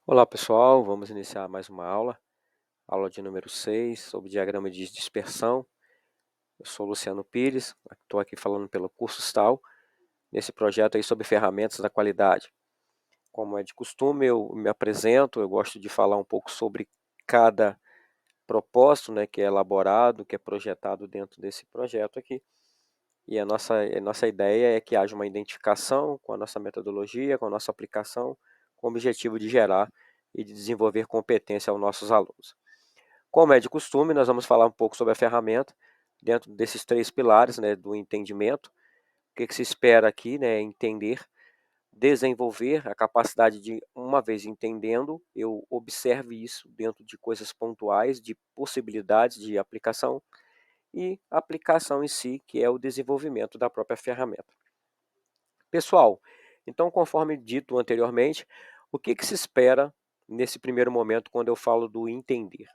Olá pessoal, vamos iniciar mais uma aula de número 6 sobre diagrama de dispersão. Eu sou Luciano Pires, estou aqui falando pelo curso STAL, nesse projeto aí sobre ferramentas da qualidade. Como é de costume, eu me apresento, eu gosto de falar um pouco sobre cada propósito, né, que é elaborado, que é projetado dentro desse projeto aqui. E a nossa ideia é que haja uma identificação com a nossa metodologia, com a nossa aplicação, com o objetivo de gerar e de desenvolver competência aos nossos alunos. Como é de costume, nós vamos falar um pouco sobre a ferramenta, dentro desses três pilares, né, do entendimento. O que se espera aqui, né, é entender, desenvolver a capacidade de, uma vez entendendo, eu observe isso dentro de coisas pontuais, de possibilidades de aplicação, e a aplicação em si, que é o desenvolvimento da própria ferramenta. Pessoal, então, conforme dito anteriormente, o que se espera nesse primeiro momento quando eu falo do entender?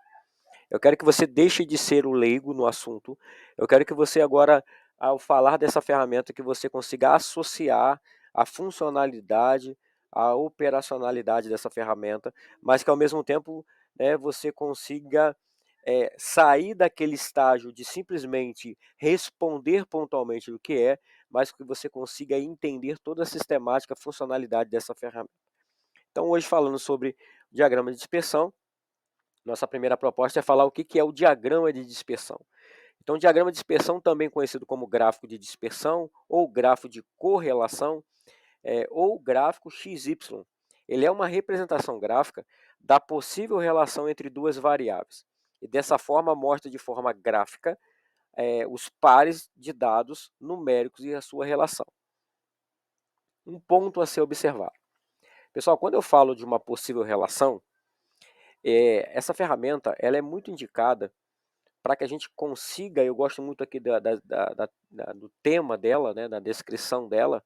Eu quero que você deixe de ser o leigo no assunto. Eu quero que você agora, ao falar dessa ferramenta, que você consiga associar a funcionalidade, a operacionalidade dessa ferramenta, mas que ao mesmo tempo, né, você consiga sair daquele estágio de simplesmente responder pontualmente o que é, mas que você consiga entender toda a sistemática, a funcionalidade dessa ferramenta. Então, hoje falando sobre diagrama de dispersão, nossa primeira proposta é falar o que é o diagrama de dispersão. Então, o diagrama de dispersão, também conhecido como gráfico de dispersão, ou gráfico de correlação, ou gráfico XY. Ele é uma representação gráfica da possível relação entre duas variáveis. E dessa forma, mostra de forma gráfica os pares de dados numéricos e a sua relação. Um ponto a ser observado. Pessoal, quando eu falo de uma possível relação, essa ferramenta ela é muito indicada para que a gente consiga, eu gosto muito aqui do tema dela, né, da descrição dela,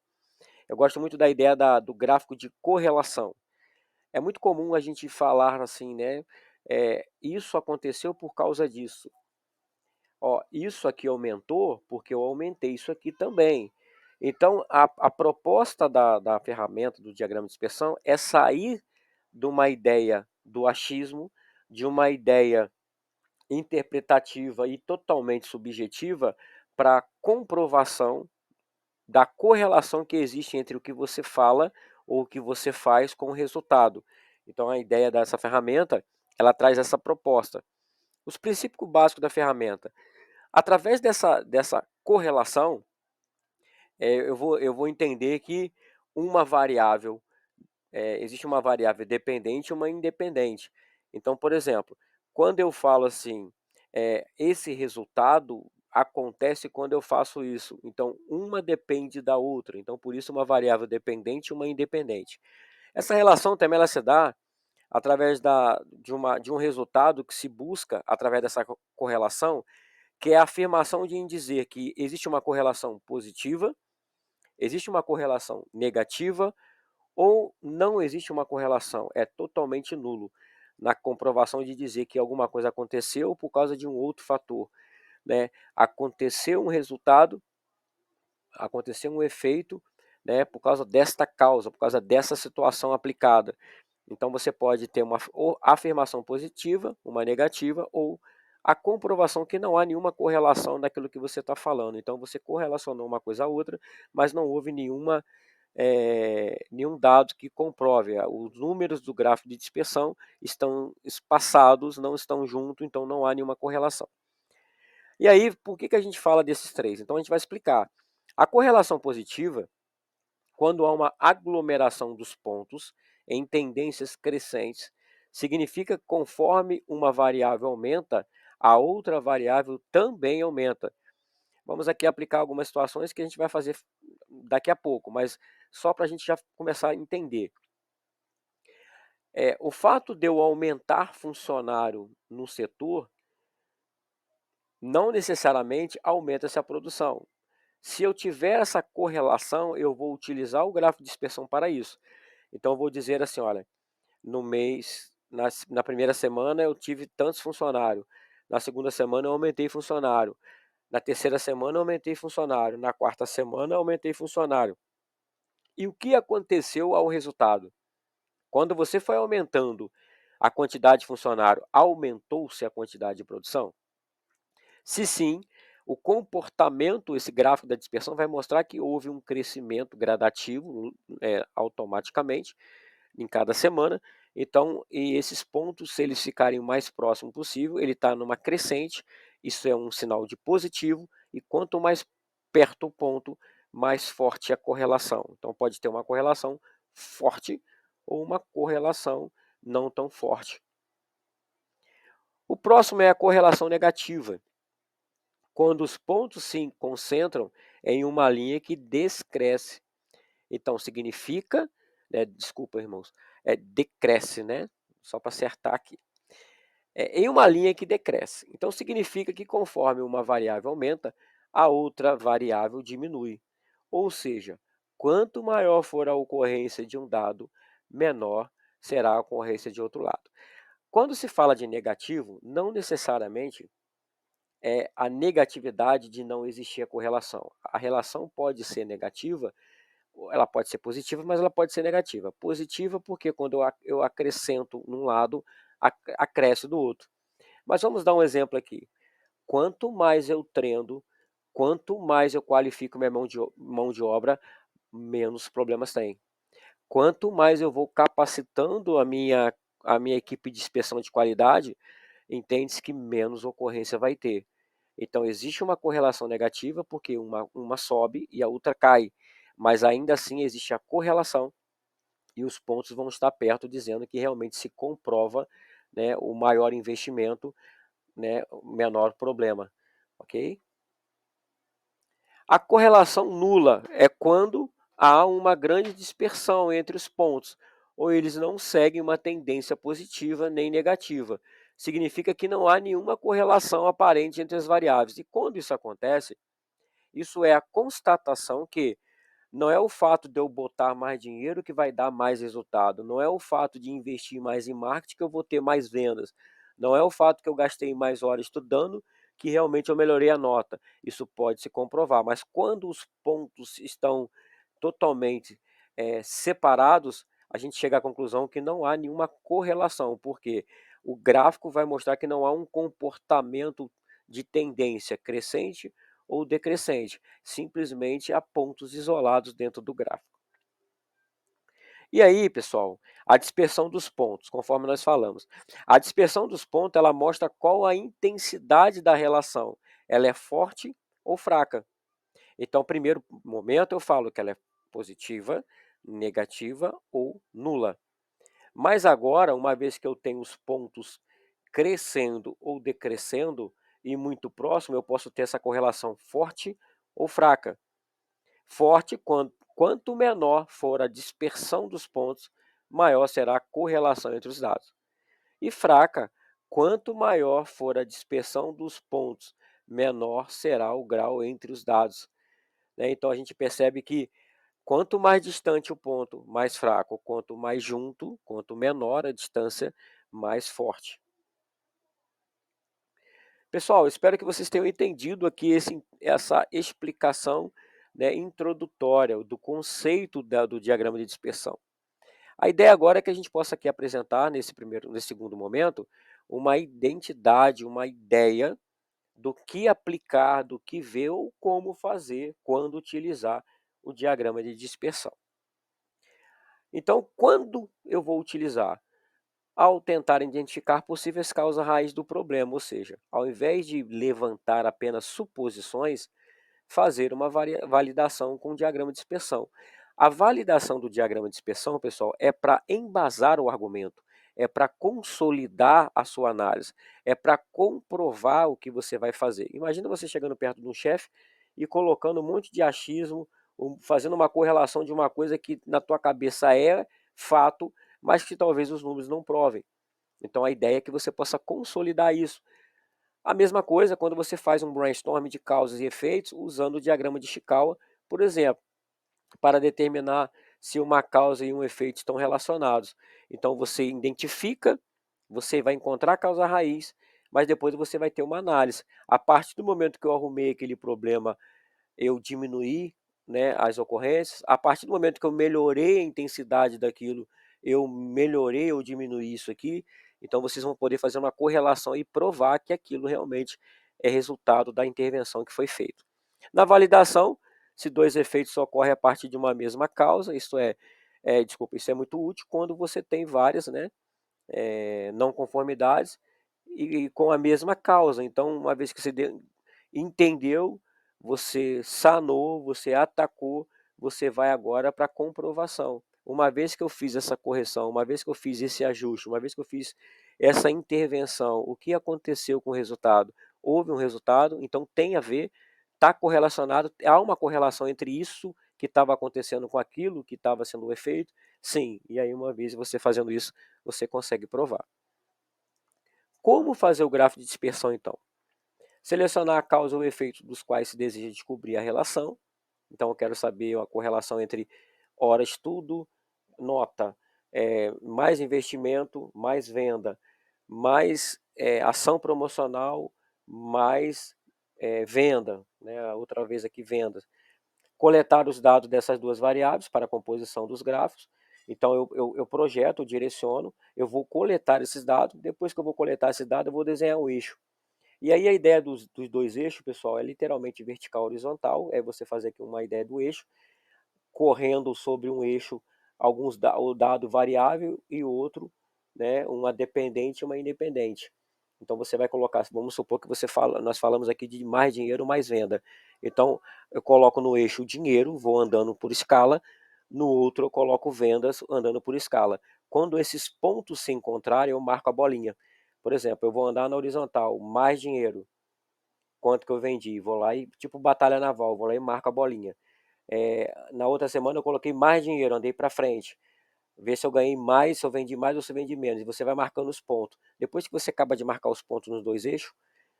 eu gosto muito da ideia do gráfico de correlação. É muito comum a gente falar assim, né, isso aconteceu por causa disso. Ó, isso aqui aumentou porque eu aumentei isso aqui também. Então, a proposta da ferramenta do diagrama de dispersão é sair de uma ideia do achismo, de uma ideia interpretativa e totalmente subjetiva para comprovação da correlação que existe entre o que você fala ou o que você faz com o resultado. Então, a ideia dessa ferramenta, ela traz essa proposta. Os princípios básicos da ferramenta. Através dessa correlação, eu vou entender que uma variável, existe uma variável dependente e uma independente. Então, por exemplo, quando eu falo assim, esse resultado acontece quando eu faço isso. Então, uma depende da outra. Então, por isso, uma variável dependente e uma independente. Essa relação também ela se dá através de um resultado que se busca através dessa correlação, que é a afirmação de dizer que existe uma correlação positiva, existe uma correlação negativa ou não existe uma correlação, é totalmente nulo na comprovação de dizer que alguma coisa aconteceu por causa de um outro fator, né? Aconteceu um resultado, aconteceu um efeito, né, por causa desta causa, por causa dessa situação aplicada. Então você pode ter uma afirmação positiva, uma negativa, ou a comprovação que não há nenhuma correlação daquilo que você está falando. Então você correlacionou uma coisa a outra, mas não houve nenhum dado que comprove. Os números do gráfico de dispersão estão espaçados, não estão juntos, então não há nenhuma correlação. E aí, por que a gente fala desses três? Então a gente vai explicar. A correlação positiva, quando há uma aglomeração dos pontos em tendências crescentes, significa que conforme uma variável aumenta, a outra variável também aumenta. Vamos aqui aplicar algumas situações que a gente vai fazer daqui a pouco, mas só para a gente já começar a entender. O fato de eu aumentar funcionário no setor não necessariamente aumenta-se a produção. Se eu tiver essa correlação, eu vou utilizar o gráfico de dispersão para isso. Então, eu vou dizer assim, olha, no mês, na primeira semana eu tive tantos funcionários, na segunda semana eu aumentei funcionário, na terceira semana eu aumentei funcionário, na quarta semana eu aumentei funcionário. E o que aconteceu ao resultado? Quando você foi aumentando a quantidade de funcionário, aumentou-se a quantidade de produção? Se sim, o comportamento, esse gráfico da dispersão vai mostrar que houve um crescimento gradativo, automaticamente, em cada semana. Então, e esses pontos, se eles ficarem o mais próximo possível, ele está numa crescente, isso é um sinal de positivo, e quanto mais perto o ponto, mais forte a correlação. Então, pode ter uma correlação forte ou uma correlação não tão forte. O próximo é a correlação negativa, quando os pontos se concentram em uma linha que descresce. Então, significa, desculpa, irmãos, decresce, né? Só para acertar aqui. Em uma linha que decresce. Então, significa que conforme uma variável aumenta, a outra variável diminui. Ou seja, quanto maior for a ocorrência de um dado, menor será a ocorrência de outro lado. Quando se fala de negativo, não necessariamente é a negatividade de não existir a correlação. A relação pode ser negativa, ela pode ser positiva, mas ela pode ser negativa. Positiva porque quando eu acrescento num lado, acresce do outro. Mas vamos dar um exemplo aqui. Quanto mais eu treino, quanto mais eu qualifico minha mão de obra, menos problemas tem. Quanto mais eu vou capacitando a minha equipe de inspeção de qualidade, entende-se que menos ocorrência vai ter. Então, existe uma correlação negativa, porque uma sobe e a outra cai, mas ainda assim existe a correlação e os pontos vão estar perto, dizendo que realmente se comprova, né, o maior investimento, né, o menor problema, ok? A correlação nula é quando há uma grande dispersão entre os pontos, ou eles não seguem uma tendência positiva nem negativa. Significa que não há nenhuma correlação aparente entre as variáveis. E quando isso acontece, isso é a constatação que não é o fato de eu botar mais dinheiro que vai dar mais resultado, não é o fato de investir mais em marketing que eu vou ter mais vendas, não é o fato que eu gastei mais horas estudando que realmente eu melhorei a nota. Isso pode se comprovar, mas quando os pontos estão totalmente separados, a gente chega à conclusão que não há nenhuma correlação, porque o gráfico vai mostrar que não há um comportamento de tendência crescente ou decrescente, simplesmente há pontos isolados dentro do gráfico. E aí, pessoal, a dispersão dos pontos, conforme nós falamos. A dispersão dos pontos, ela mostra qual a intensidade da relação. Ela é forte ou fraca. Então, primeiro momento, eu falo que ela é positiva, negativa ou nula. Mas agora, uma vez que eu tenho os pontos crescendo ou decrescendo e muito próximo, eu posso ter essa correlação forte ou fraca. Forte quanto menor for a dispersão dos pontos, maior será a correlação entre os dados. E fraca, quanto maior for a dispersão dos pontos, menor será o grau entre os dados. Então a gente percebe que quanto mais distante o ponto, mais fraco. Quanto mais junto, quanto menor a distância, mais forte. Pessoal, espero que vocês tenham entendido aqui essa explicação, né, introdutória do conceito do diagrama de dispersão. A ideia agora é que a gente possa aqui apresentar nesse segundo momento, uma identidade, uma ideia do que aplicar, do que ver ou como fazer quando utilizar o diagrama de dispersão. Então, quando eu vou utilizar? Ao tentar identificar possíveis causas raiz do problema, ou seja, ao invés de levantar apenas suposições, fazer uma validação com o diagrama de dispersão. A validação do diagrama de dispersão, pessoal, é para embasar o argumento, é para consolidar a sua análise, é para comprovar o que você vai fazer. Imagina você chegando perto de um chefe e colocando um monte de achismo, fazendo uma correlação de uma coisa que na tua cabeça é fato, mas que talvez os números não provem. Então a ideia é que você possa consolidar isso. A mesma coisa quando você faz um brainstorm de causas e efeitos usando o diagrama de Chikawa, por exemplo, para determinar se uma causa e um efeito estão relacionados. Então você identifica, você vai encontrar a causa raiz, mas depois você vai ter uma análise. A partir do momento que eu arrumei aquele problema, eu diminuí, né, as ocorrências. A partir do momento que eu melhorei a intensidade daquilo, eu melhorei ou diminuí isso aqui, então vocês vão poder fazer uma correlação e provar que aquilo realmente é resultado da intervenção que foi feita. Na validação, se dois efeitos ocorrem a partir de uma mesma causa, isso é muito útil quando você tem várias, né, não conformidades e com a mesma causa. Então, uma vez que você entendeu, você sanou, você atacou, você vai agora para a comprovação. Uma vez que eu fiz essa correção, uma vez que eu fiz esse ajuste, uma vez que eu fiz essa intervenção, o que aconteceu com o resultado? Houve um resultado, então tem a ver, está correlacionado, há uma correlação entre isso que estava acontecendo com aquilo que estava sendo o efeito? Sim, e aí uma vez você fazendo isso, você consegue provar. Como fazer o gráfico de dispersão então? Selecionar a causa ou efeito dos quais se deseja descobrir a relação. Então eu quero saber a correlação entre hora estudo, nota, mais investimento, mais venda, mais ação promocional, mais venda, né? Outra vez aqui vendas. Coletar os dados dessas duas variáveis para a composição dos gráficos. Então eu projeto, eu direciono, eu vou coletar esses dados, depois que eu vou coletar esses dados, eu vou desenhar um eixo. E aí a ideia dos dois eixos, pessoal, é literalmente vertical e horizontal, é você fazer aqui uma ideia do eixo, correndo sobre um eixo o dado variável e outro, né, uma dependente e uma independente. Então você vai colocar, vamos supor que nós falamos aqui de mais dinheiro, mais venda. Então eu coloco no eixo dinheiro, vou andando por escala, no outro eu coloco vendas andando por escala. Quando esses pontos se encontrarem, eu marco a bolinha. Por exemplo, eu vou andar na horizontal, mais dinheiro, quanto que eu vendi, vou lá e, tipo batalha naval, vou lá e marco a bolinha. Na outra semana eu coloquei mais dinheiro, andei para frente, ver se eu ganhei mais, se eu vendi mais ou se eu vendi menos, e você vai marcando os pontos. Depois que você acaba de marcar os pontos nos dois eixos,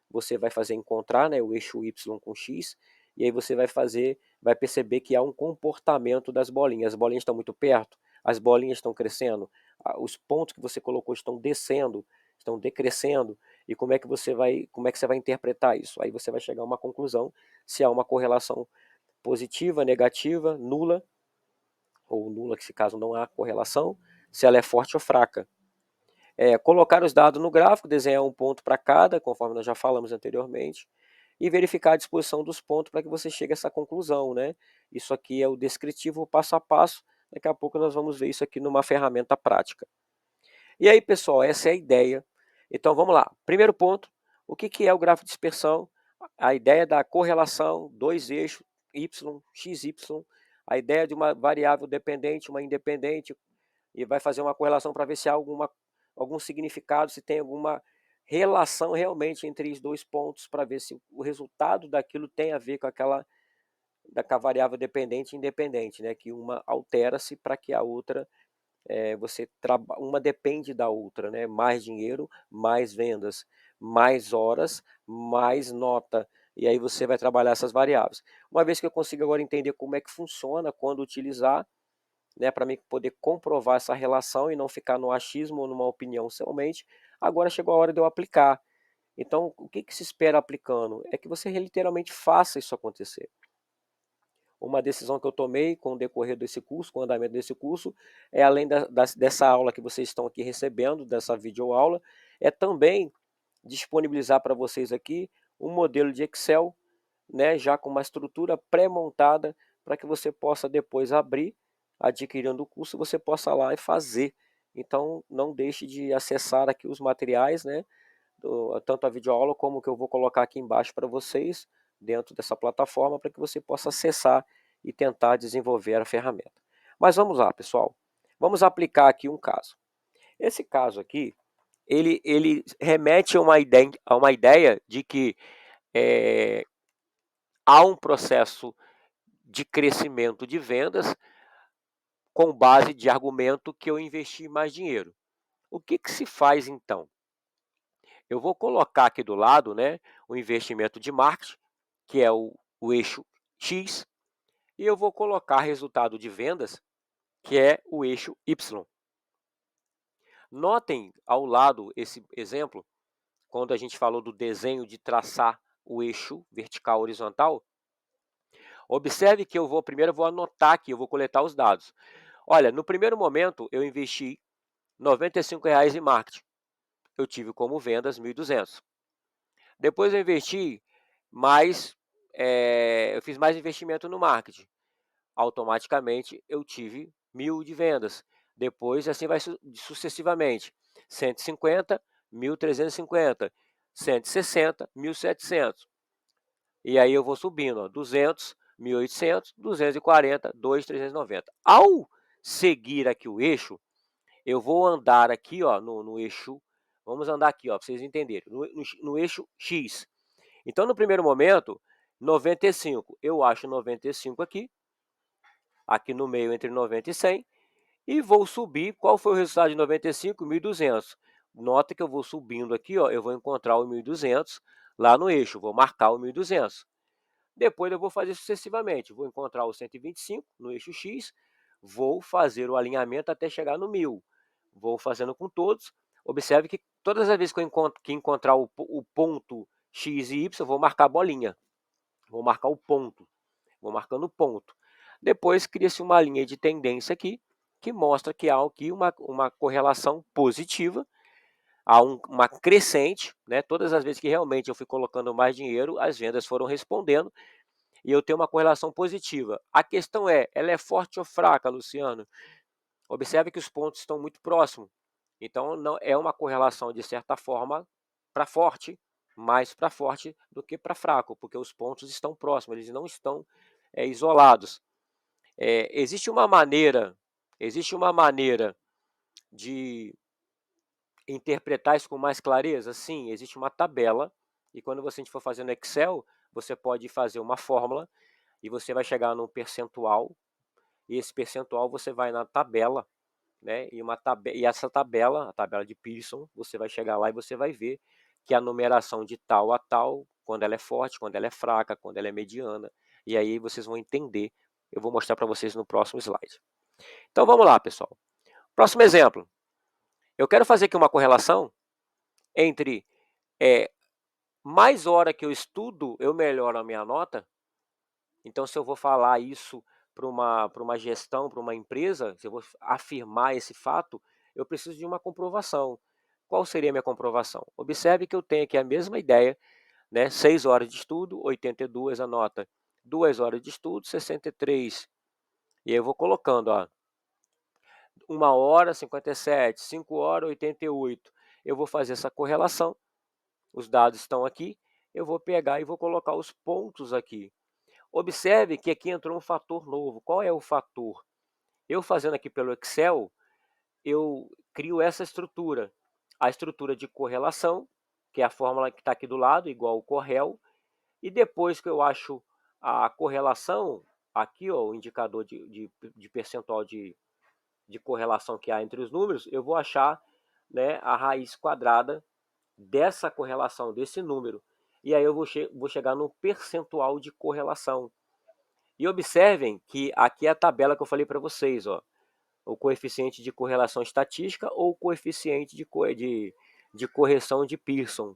você vai fazer encontrar, né, o eixo Y com X, e aí você vai perceber que há um comportamento das bolinhas. As bolinhas estão muito perto, as bolinhas estão crescendo, os pontos que você colocou estão descendo, estão decrescendo, e como é que você vai interpretar isso? Aí você vai chegar a uma conclusão, se há uma correlação positiva, negativa, nula, ou nula, que se caso não há correlação, se ela é forte ou fraca. Colocar os dados no gráfico, desenhar um ponto para cada, conforme nós já falamos anteriormente, e verificar a disposição dos pontos para que você chegue a essa conclusão, né? Isso aqui é o descritivo, o passo a passo. Daqui a pouco nós vamos ver isso aqui numa ferramenta prática. E aí, pessoal, essa é a ideia. Então vamos lá. Primeiro ponto, o que é o gráfico de dispersão? A ideia da correlação, dois eixos, y, x, y, a ideia de uma variável dependente, uma independente, e vai fazer uma correlação para ver se há algum significado, se tem alguma relação realmente entre os dois pontos, para ver se o resultado daquilo tem a ver com daquela variável dependente e independente, né? Que uma altera-se para que a outra uma depende da outra, né? Mais dinheiro, mais vendas, mais horas, mais nota. E aí você vai trabalhar essas variáveis. Uma vez que eu consigo agora entender como é que funciona, quando utilizar, né, para mim poder comprovar essa relação e não ficar no achismo ou numa opinião somente, agora chegou a hora de eu aplicar. Então, o que se espera aplicando? É que você literalmente faça isso acontecer. Uma decisão que eu tomei com o decorrer desse curso, com o andamento desse curso, além dessa aula que vocês estão aqui recebendo, dessa videoaula, é também disponibilizar para vocês aqui um modelo de Excel, né, já com uma estrutura pré-montada, para que você possa depois abrir, adquirindo o curso, você possa lá e fazer. Então, não deixe de acessar aqui os materiais, né, tanto a videoaula como o que eu vou colocar aqui embaixo para vocês, dentro dessa plataforma, para que você possa acessar e tentar desenvolver a ferramenta. Mas vamos lá, pessoal. Vamos aplicar aqui um caso. Esse caso aqui, ele remete a uma ideia de que há um processo de crescimento de vendas com base de argumento que eu investi mais dinheiro. O que se faz então? Eu vou colocar aqui do lado, né, o investimento de marketing, que é o eixo X, e eu vou colocar resultado de vendas, que é o eixo Y. Notem ao lado esse exemplo, quando a gente falou do desenho de traçar o eixo vertical horizontal, observe que primeiro eu vou anotar aqui, eu vou coletar os dados. Olha, no primeiro momento eu investi R$ 95 em marketing. Eu tive como vendas 1.200. Depois eu investi mais, eu fiz mais investimento no marketing. Automaticamente eu tive 1.000 de vendas. Depois assim vai sucessivamente. 150, 1.350, 160, 1.700. E aí eu vou subindo, ó, 200, 1.800, 240, 2.390. Ao seguir aqui o eixo, eu vou andar aqui, ó, no eixo, vamos andar aqui, ó, para vocês entenderem, no eixo X. Então, no primeiro momento, 95, eu acho 95 aqui no meio entre 90 e 100, e vou subir. Qual foi o resultado de 95? 1.200. Nota que eu vou subindo aqui, ó, eu vou encontrar o 1.200 lá no eixo, vou marcar o 1.200. Depois eu vou fazer sucessivamente, vou encontrar o 125 no eixo X, vou fazer o alinhamento até chegar no 1.000. Vou fazendo com todos. Observe que todas as vezes que eu encontrar o ponto X e Y, eu vou marcar a bolinha. Vou marcar o ponto. Vou marcando o ponto. Depois cria-se uma linha de tendência aqui, que mostra que há aqui uma correlação positiva, há uma crescente, né? Todas as vezes que realmente eu fui colocando mais dinheiro, as vendas foram respondendo, e eu tenho uma correlação positiva. A questão é, ela é forte ou fraca, Luciano? Observe que os pontos estão muito próximos. Então, não é uma correlação, de certa forma, para forte, mais para forte do que para fraco, porque os pontos estão próximos, eles não estão isolados. Existe uma maneira de interpretar isso com mais clareza? Sim, existe uma tabela, e quando você for fazer no Excel, você pode fazer uma fórmula, e você vai chegar num percentual, e esse percentual você vai na tabela, né? E essa tabela, a tabela de Pearson, você vai chegar lá e você vai ver que a numeração de tal a tal, quando ela é forte, quando ela é fraca, quando ela é mediana, e aí vocês vão entender. Eu vou mostrar para vocês no próximo slide. Então vamos lá, pessoal. Próximo exemplo. Eu quero fazer aqui uma correlação entre mais hora que eu estudo, eu melhoro a minha nota. Então, se eu vou falar isso para uma gestão, para uma empresa, se eu vou afirmar esse fato, eu preciso de uma comprovação. Qual seria a minha comprovação? Observe que eu tenho aqui a mesma ideia, né? 6 horas de estudo, 82 a nota. 2 horas de estudo, 63. E aí eu vou colocando, ó, 1 hora, 57, 5 horas, 88. Eu vou fazer essa correlação, os dados estão aqui, eu vou pegar e vou colocar os pontos aqui. Observe que aqui entrou um fator novo. Qual é o fator? Eu fazendo aqui pelo Excel, eu crio essa estrutura. A estrutura de correlação, que é a fórmula que está aqui do lado, igual o Correl. E depois que eu acho a correlação, aqui ó, o indicador de percentual de correlação que há entre os números, eu vou achar, né, a raiz quadrada dessa correlação, desse número. E aí eu vou chegar no percentual de correlação. E observem que aqui é a tabela que eu falei para vocês, ó, o coeficiente de correlação estatística ou o coeficiente de correção de Pearson,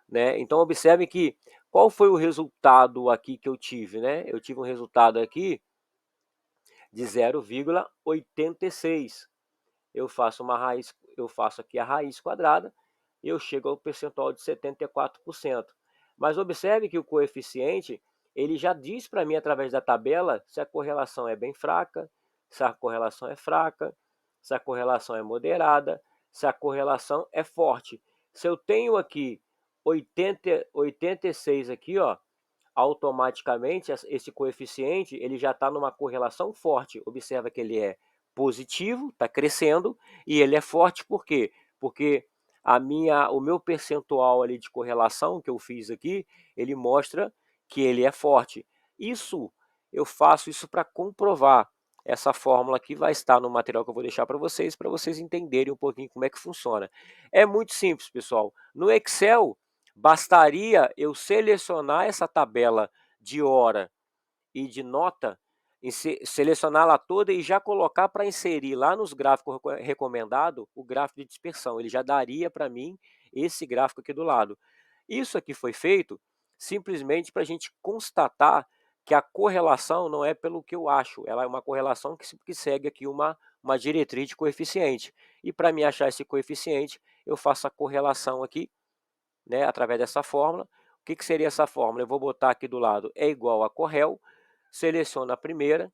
né? Então observem que qual foi o resultado aqui que eu tive, né? Eu tive um resultado aqui de 0,86. Eu faço aqui a raiz quadrada e eu chego ao percentual de 74%. Mas observe que o coeficiente, ele já diz para mim através da tabela se a correlação é bem fraca, se a correlação é fraca, se a correlação é moderada, se a correlação é forte. Se eu tenho aqui 86 aqui, ó, automaticamente esse coeficiente ele já está numa correlação forte. Observa que ele é positivo, está crescendo, e ele é forte por quê? Porque o meu percentual ali de correlação que eu fiz aqui, ele mostra que ele é forte. Eu faço isso para comprovar. Essa fórmula aqui vai estar no material que eu vou deixar para vocês entenderem um pouquinho como é que funciona. É muito simples, pessoal. No Excel, bastaria eu selecionar essa tabela de hora e de nota, selecioná-la toda e já colocar para inserir lá nos gráficos recomendados o gráfico de dispersão. Ele já daria para mim esse gráfico aqui do lado. Isso aqui foi feito simplesmente para a gente constatar que a correlação não é pelo que eu acho, ela é uma correlação que segue aqui uma diretriz de coeficiente. E para me achar esse coeficiente, eu faço a correlação aqui, né, através dessa fórmula. O que seria essa fórmula? Eu vou botar aqui do lado é igual a correl, seleciono a primeira,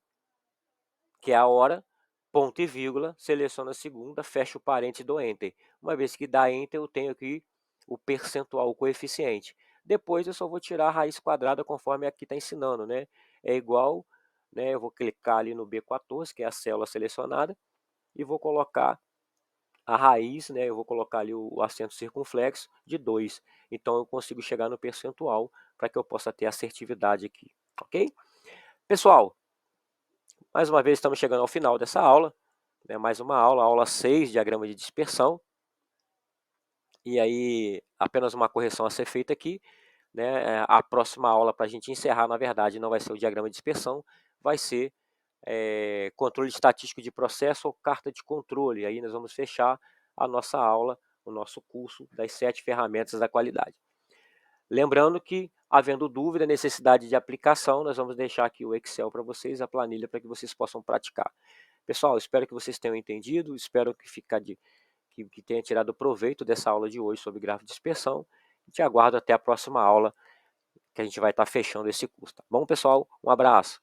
que é a hora, ponto e vírgula, seleciono a segunda, fecho o parênteses e dou Enter. Uma vez que dá Enter, eu tenho aqui o percentual, o coeficiente. Depois eu só vou tirar a raiz quadrada conforme aqui está ensinando, né? É igual, né? Eu vou clicar ali no B14, que é a célula selecionada, e vou colocar a raiz, né? Eu vou colocar ali o acento circunflexo de 2. Então eu consigo chegar no percentual para que eu possa ter assertividade aqui, ok? Pessoal, mais uma vez estamos chegando ao final dessa aula, né? Mais uma aula, aula 6, diagrama de dispersão. E aí, apenas uma correção a ser feita aqui, né? A próxima aula para a gente encerrar, na verdade, não vai ser o diagrama de dispersão, vai ser controle estatístico de processo ou carta de controle. Aí nós vamos fechar a nossa aula, o nosso curso das 7 ferramentas da qualidade. Lembrando que, havendo dúvida, necessidade de aplicação, nós vamos deixar aqui o Excel para vocês, a planilha para que vocês possam praticar. Pessoal, espero que vocês tenham entendido, espero que tenha tirado proveito dessa aula de hoje sobre gráfico de dispersão. Te aguardo até a próxima aula, que a gente vai estar fechando esse curso. Tá bom, pessoal? Um abraço.